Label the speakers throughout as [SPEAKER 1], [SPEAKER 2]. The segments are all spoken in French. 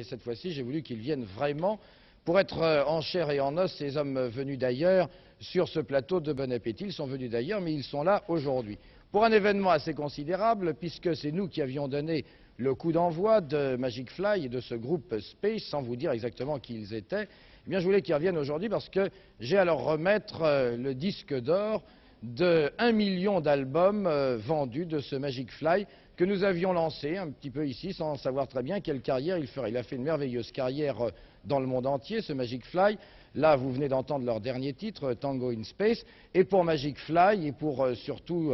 [SPEAKER 1] Et cette fois-ci, j'ai voulu qu'ils viennent vraiment pour être en chair et en os, ces hommes venus d'ailleurs, sur ce plateau de Bon Appétit. Ils sont venus d'ailleurs, mais ils sont là aujourd'hui. Pour un événement assez considérable, puisque c'est nous qui avions donné le coup d'envoi de Magic Fly et de ce groupe Space, sans vous dire exactement qui ils étaient, eh bien, je voulais qu'ils reviennent aujourd'hui parce que j'ai à leur remettre le disque d'or de 1 million d'albums vendus de ce Magic Fly que nous avions lancé un petit peu ici sans savoir très bien quelle carrière il ferait. Il a fait une merveilleuse carrière dans le monde entier, ce Magic Fly. Là, vous venez d'entendre leur dernier titre, Tango in Space. Et pour Magic Fly et pour surtout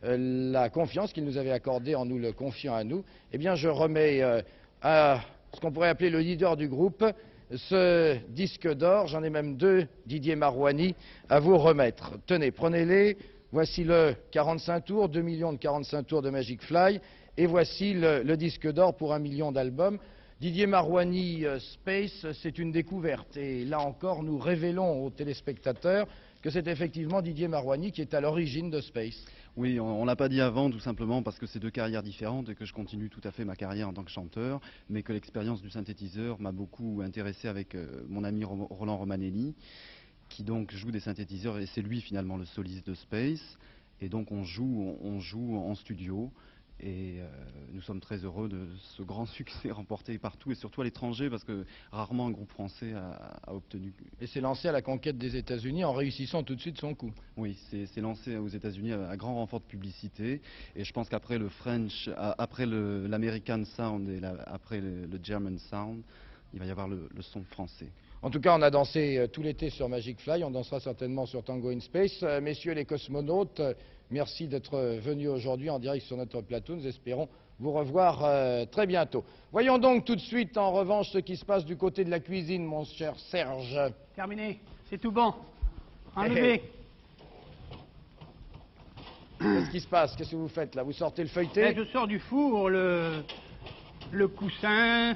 [SPEAKER 1] la confiance qu'ils nous avaient accordée en nous le confiant à nous, eh bien, je remets à ce qu'on pourrait appeler le leader du groupe ce disque d'or. J'en ai même deux, Didier Marouani, à vous remettre. Tenez, prenez-les. Voici le 45 tours, 2 millions de 45 tours de Magic Fly. Et voici le disque d'or pour 1 million d'albums. Didier Marouani Space, c'est une découverte. Et là encore, nous révélons aux téléspectateurs que c'est effectivement Didier Marouani qui est à l'origine de Space.
[SPEAKER 2] Oui, on ne l'a pas dit avant, tout simplement parce que c'est deux carrières différentes et que je continue tout à fait ma carrière en tant que chanteur, mais que l'expérience du synthétiseur m'a beaucoup intéressé avec mon ami Roland Romanelli, qui donc joue des synthétiseurs et c'est lui finalement le soliste de Space. Et donc on joue en studio. Et nous sommes très heureux de ce grand succès remporté partout et surtout à l'étranger parce que rarement un groupe français a obtenu.
[SPEAKER 1] Et c'est lancé à la conquête des États-Unis en réussissant tout de suite son coup.
[SPEAKER 2] Oui, c'est lancé aux États-Unis à grand renfort de publicité et je pense qu'après le French, après l'American Sound et après le German Sound, il va y avoir le son français.
[SPEAKER 1] En tout cas, on a dansé tout l'été sur Magic Fly, on dansera certainement sur Tango in Space. Messieurs les cosmonautes, merci d'être venus aujourd'hui en direct sur notre plateau. Nous espérons vous revoir très bientôt. Voyons donc tout de suite, en revanche, ce qui se passe du côté de la cuisine, mon cher Serge.
[SPEAKER 3] Terminé, c'est tout bon. Enlevez.
[SPEAKER 1] Qu'est-ce qui se passe? Qu'est-ce que vous faites là? Vous sortez le feuilleté?
[SPEAKER 3] Je sors du four, le coussin.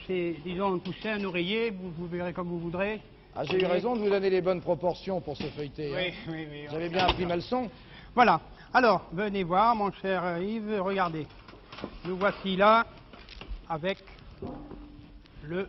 [SPEAKER 3] C'est, disons, un coussin, un oreiller, vous verrez comme vous voudrez.
[SPEAKER 1] Ah, j'ai eu raison de vous donner les bonnes proportions pour ce feuilleté.
[SPEAKER 3] Oui,
[SPEAKER 1] hein.
[SPEAKER 3] oui, oui.
[SPEAKER 1] Vous avez bien appris ma leçon?
[SPEAKER 3] Voilà. Alors, venez voir, mon cher Yves, regardez. Nous voici là avec le